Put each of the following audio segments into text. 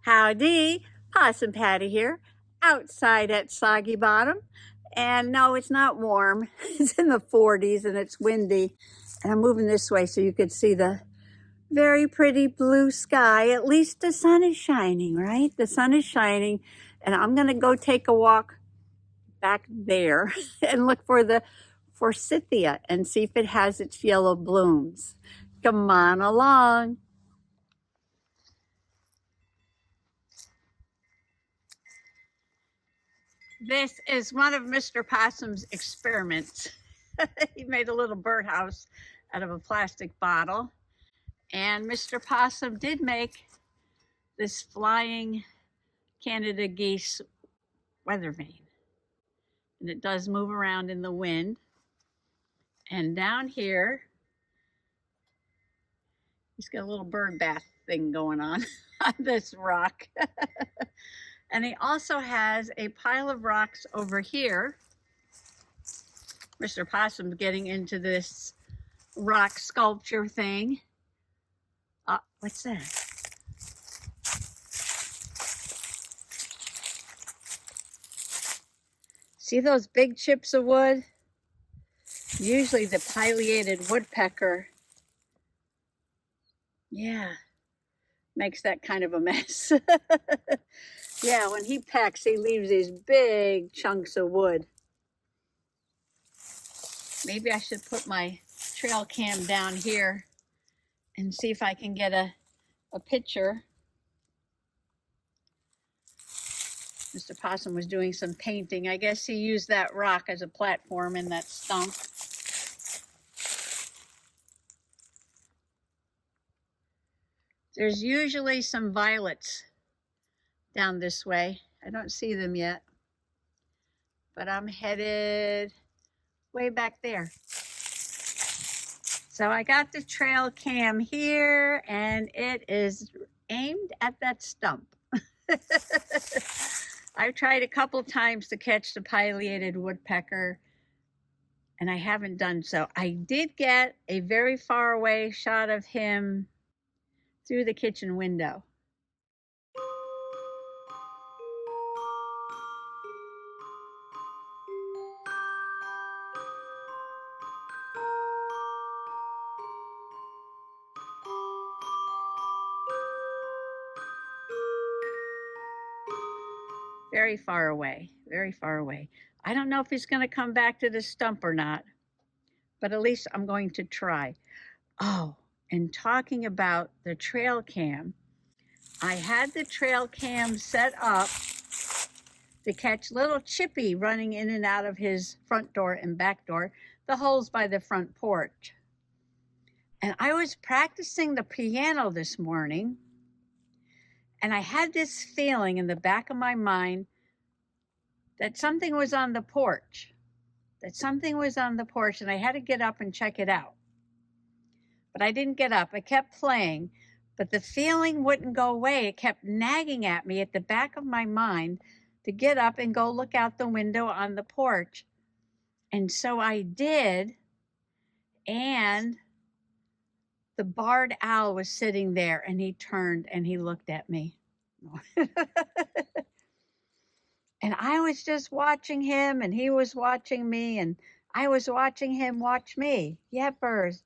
Howdy, Possum Patty here, outside at Soggy Bottom. And no, it's not warm. It's in the 40s and it's windy. And I'm moving this way so you could see the very pretty blue sky. At least the sun is shining, right? The sun is shining. And I'm going to go take a walk back there and look for the forsythia and see if it has its yellow blooms. Come on along. This is one of Mr. Possum's experiments. He made a little birdhouse out of a plastic bottle. And Mr. Possum did make this flying Canada geese weather vane. And it does move around in the wind. And down here, he's got a little bird bath thing going on this rock. And he also has a pile of rocks over here. Mr. Possum's getting into this rock sculpture thing. What's that? See those big chips of wood? Usually the pileated woodpecker, makes that kind of a mess. Yeah, when he pecks, he leaves these big chunks of wood. Maybe I should put my trail cam down here and see if I can get a picture. Mr. Possum was doing some painting. I guess he used that rock as a platform in that stump. There's usually some violets down this way. I don't see them yet, but I'm headed way back there. So I got the trail cam here and it is aimed at that stump. I've tried a couple times to catch the pileated woodpecker and I haven't done so. I did get a very far away shot of him through the kitchen window. Very far away, very far away. I don't know if he's going to come back to the stump or not, but at least I'm going to try. Oh, and talking about the trail cam, I had the trail cam set up to catch little Chippy running in and out of his front door and back door, the holes by the front porch. And I was practicing the piano this morning, and I had this feeling in the back of my mind that something was on the porch, and I had to get up and check it out. But I didn't get up. I kept playing, but the feeling wouldn't go away. It kept nagging at me at the back of my mind to get up and go look out the window on the porch. And so I did, and the barred owl was sitting there, and he turned and he looked at me. And I was just watching him, and he was watching me, and I was watching him watch me. Yepers.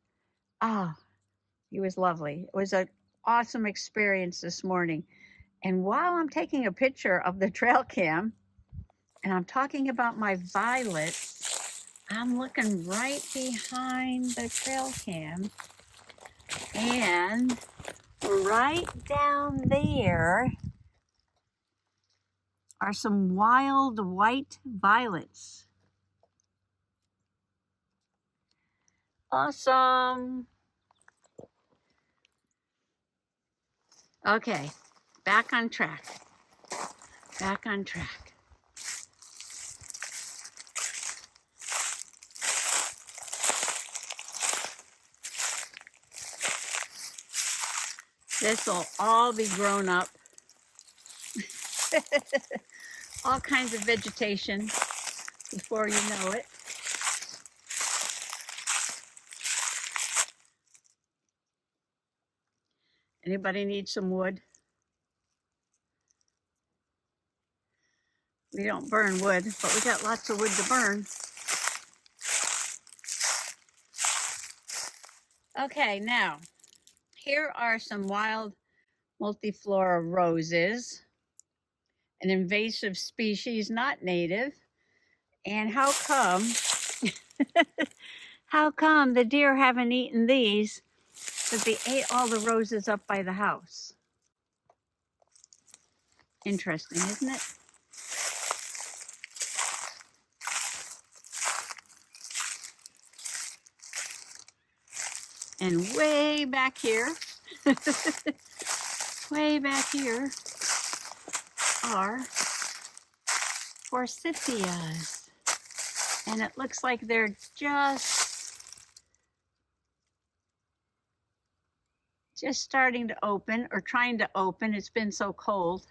He was lovely. It was an awesome experience this morning. And while I'm taking a picture of the trail cam, and I'm talking about my violets, I'm looking right behind the trail cam, and right down there are some wild white violets. Awesome. Okay, back on track. This will all be grown up. All kinds of vegetation before you know it. Anybody need some wood? We don't burn wood, but we got lots of wood to burn. Okay, now, here are some wild multiflora roses, an invasive species, not native. And how come, how come the deer haven't eaten these, but they ate all the roses up by the house? Interesting, isn't it? And way back here, way back here are forsythias. And it looks like they're just starting to open, or trying to open. It's been so cold.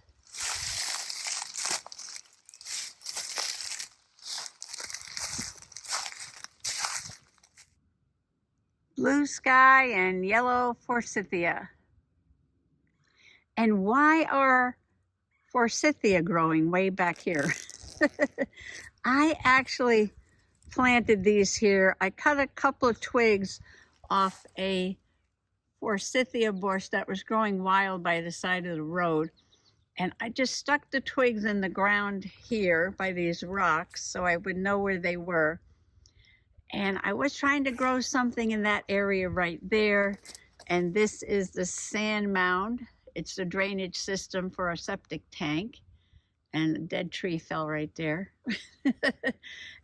Blue sky and yellow forsythia. And why are forsythia growing way back here? I actually planted these here. I cut a couple of twigs off a forsythia bush that was growing wild by the side of the road. And I just stuck the twigs in the ground here by these rocks so I would know where they were. And I was trying to grow something in that area right there. And this is the sand mound. It's the drainage system for a septic tank. And a dead tree fell right there.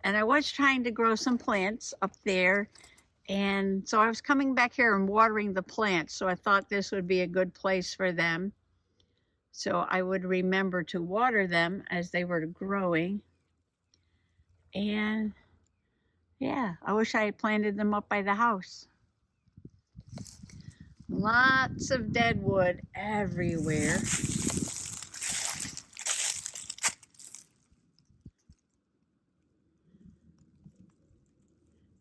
And I was trying to grow some plants up there. And so I was coming back here and watering the plants. So I thought this would be a good place for them. So I would remember to water them as they were growing. And yeah, I wish I had planted them up by the house. Lots of dead wood everywhere.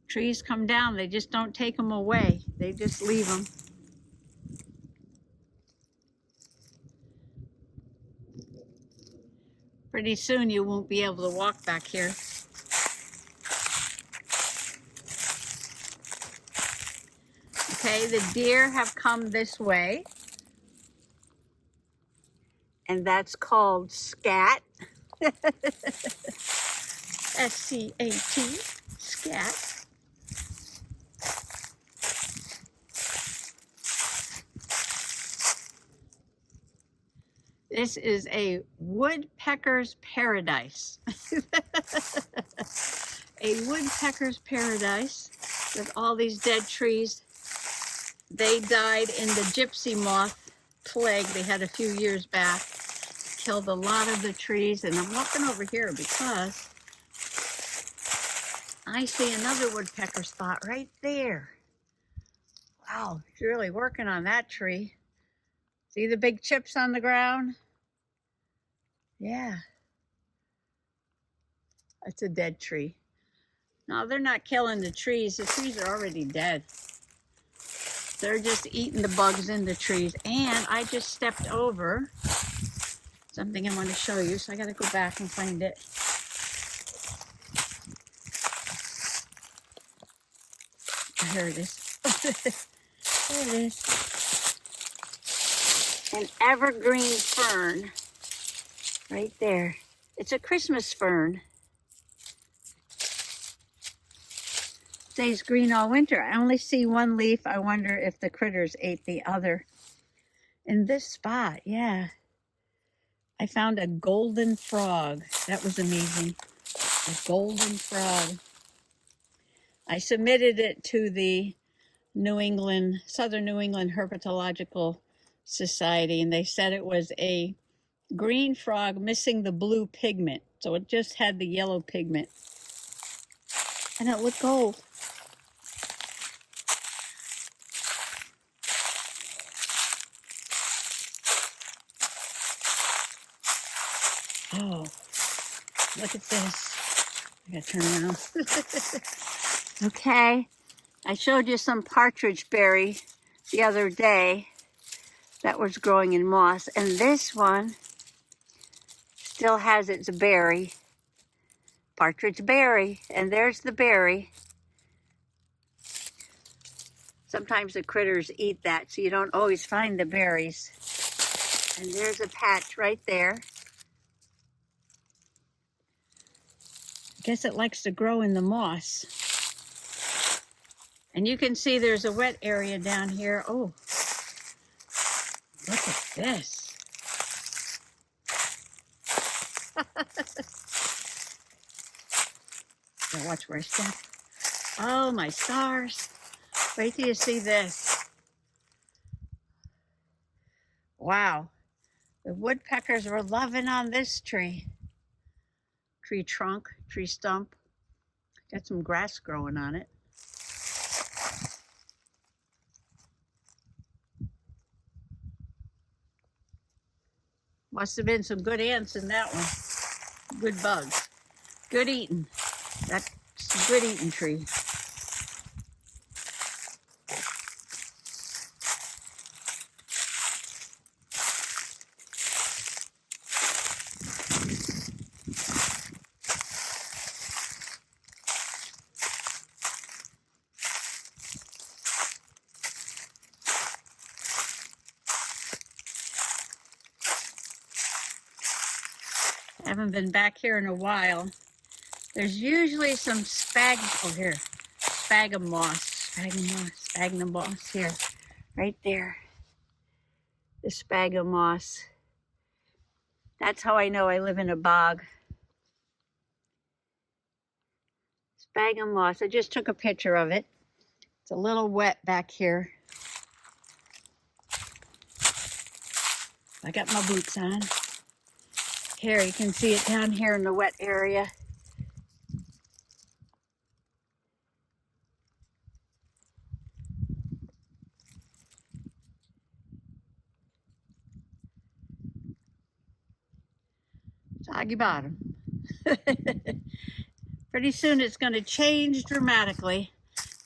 Trees come down, they just don't take them away. They just leave them. Pretty soon you won't be able to walk back here. Okay, the deer have come this way. And that's called scat. S-C-A-T, scat. This is a woodpecker's paradise. A woodpecker's paradise with all these dead trees. They died in the gypsy moth plague they had a few years back. Killed a lot of the trees. And I'm walking over here because I see another woodpecker spot right there. Wow, he's really working on that tree. See the big chips on the ground? Yeah. That's a dead tree. No, they're not killing the trees. The trees are already dead. They're just eating the bugs in the trees. And I just stepped over something I want to show you, so I got to go back and find it. Here it is. There it is. An evergreen fern right there. It's a Christmas fern. Stays green all winter. I only see one leaf. I wonder if the critters ate the other. In this spot, yeah. I found a golden frog. That was amazing. A golden frog. I submitted it to the Southern New England Herpetological Society, and they said it was a green frog missing the blue pigment. So it just had the yellow pigment. And it looked gold. Oh, look at this. I gotta turn around. Okay, I showed you some partridge berry the other day that was growing in moss, and this one still still has its berry. Partridge berry, and there's the berry. Sometimes the critters eat that, so you don't always find the berries. And there's a patch right there. I guess it likes to grow in the moss. And you can see there's a wet area down here. Oh, look at this. Now watch where I step. Oh, my stars. Wait till you see this. Wow. The woodpeckers were loving on this tree. Tree trunk, tree stump. Got some grass growing on it. Must have been some good ants in that one. Good bugs. Good eating. That's a good eating tree. I haven't been back here in a while. There's usually some sphagnum moss here, right there. The sphagnum moss. That's how I know I live in a bog. Sphagnum moss, I just took a picture of it. It's a little wet back here. I got my boots on. Here, you can see it down here in the wet area. Soggy bottom. Pretty soon it's going to change dramatically.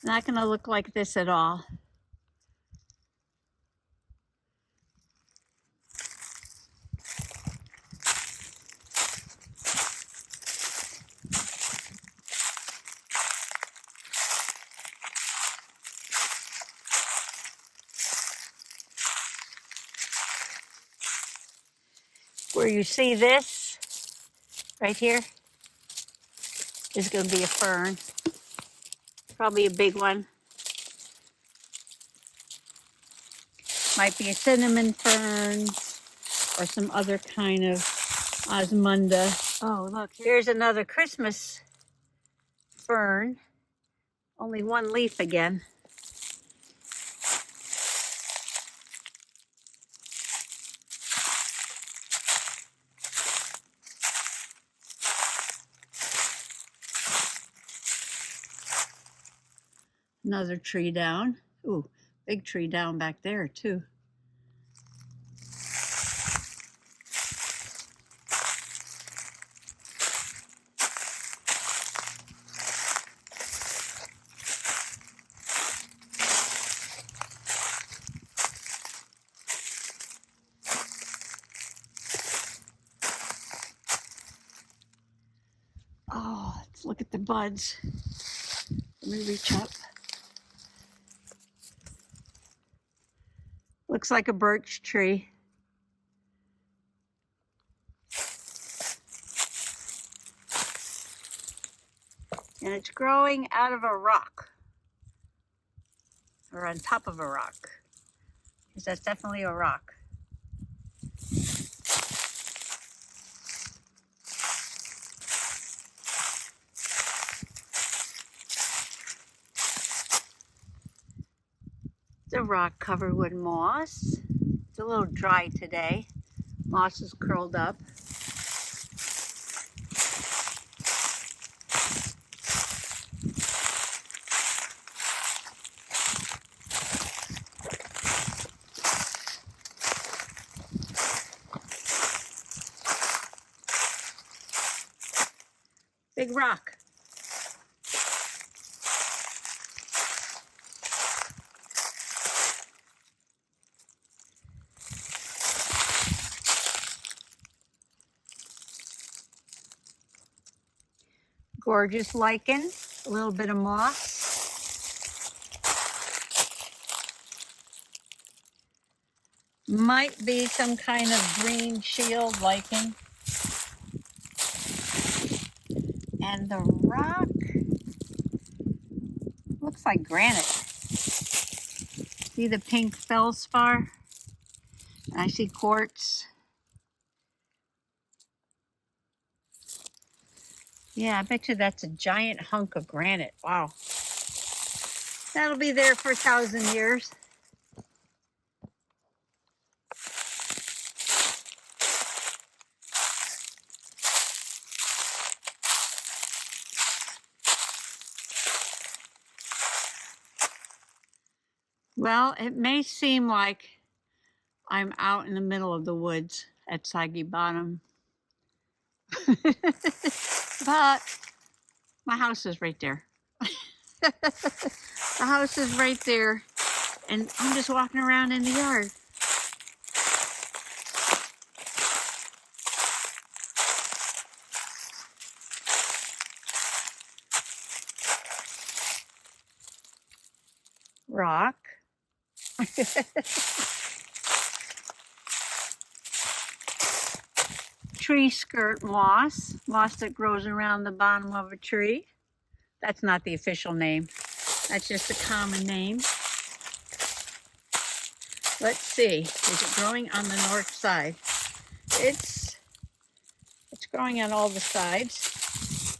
Not going to look like this at all. Where you see this, right here, is going to be a fern. Probably a big one. Might be a cinnamon fern or some other kind of osmunda. Oh, look, here's another Christmas fern. Only one leaf again. Another tree down. Ooh, big tree down back there too. Oh, let's look at the buds. Let me reach up. Looks like a birch tree. And it's growing out of a rock. Or on top of a rock. Because that's definitely a rock. It's a rock covered with moss. It's a little dry today. Moss is curled up. Big rock. Gorgeous lichen, a little bit of moss. Might be some kind of green shield lichen. And the rock looks like granite. See the pink feldspar? I see quartz. Yeah, I bet you that's a giant hunk of granite. Wow. That'll be there for 1,000 years. Well, it may seem like I'm out in the middle of the woods at Soggy Bottom. But my house is right there. The house is right there, and I'm just walking around in the yard. Rock. Tree skirt moss, moss that grows around the bottom of a tree. That's not the official name. That's just a common name. Let's see, is it growing on the north side? It's growing on all the sides.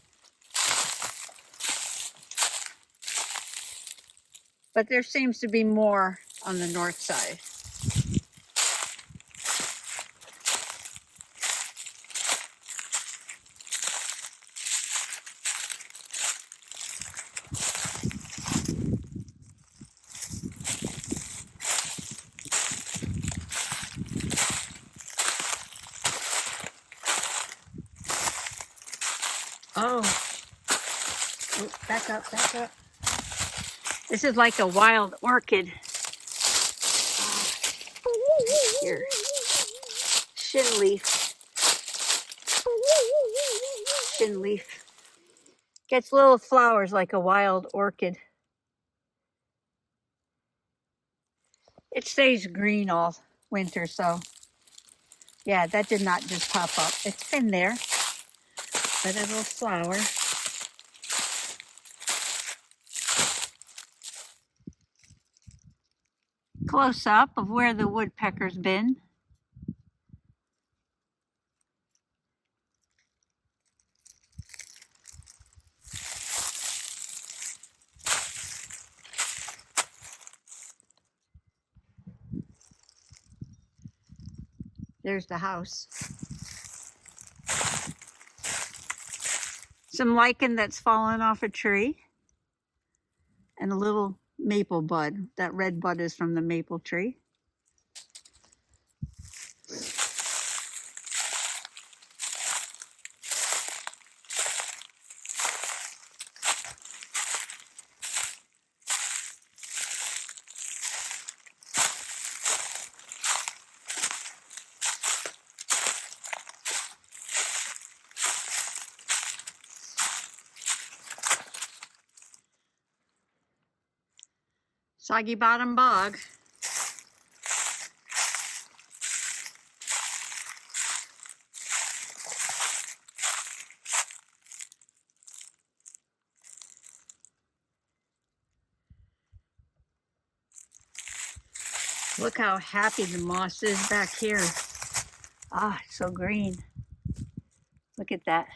But there seems to be more on the north side. Oh, back up, back up. This is like a wild orchid. Here, shin leaf. Shin leaf. Gets little flowers like a wild orchid. It stays green all winter, so yeah, that did not just pop up. It's been there, but it'll flower. Close up of where the woodpecker's been. There's the house. Some lichen that's fallen off a tree. And a little maple bud. That red bud is from the maple tree. Soggy Bottom Bog. Look how happy the moss is back here. Ah, it's so green. Look at that.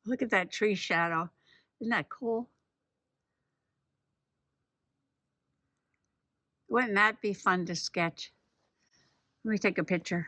Look at that tree shadow. Isn't that cool? Wouldn't that be fun to sketch? Let me take a picture.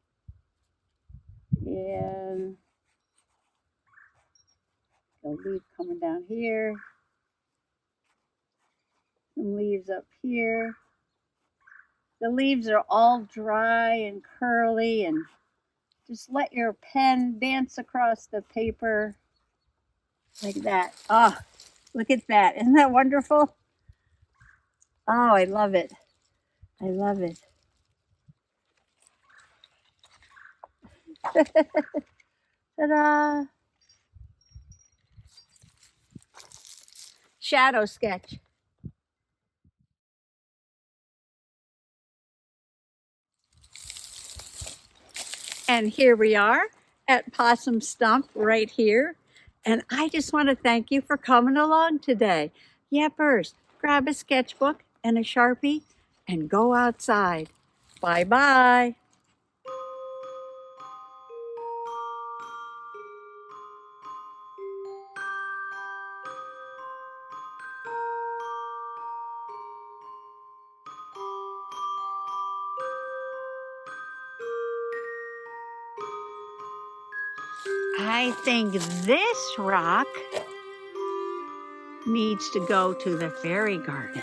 here. Some leaves up here. The leaves are all dry and curly, and just let your pen dance across the paper like that. Oh, look at that. Isn't that wonderful? Oh, I love it. I love it. Ta-da! Shadow sketch. And here we are at Possum Stump right here. And I just want to thank you for coming along today. Yappers, grab a sketchbook and a Sharpie and go outside. Bye-bye. I think this rock needs to go to the fairy garden.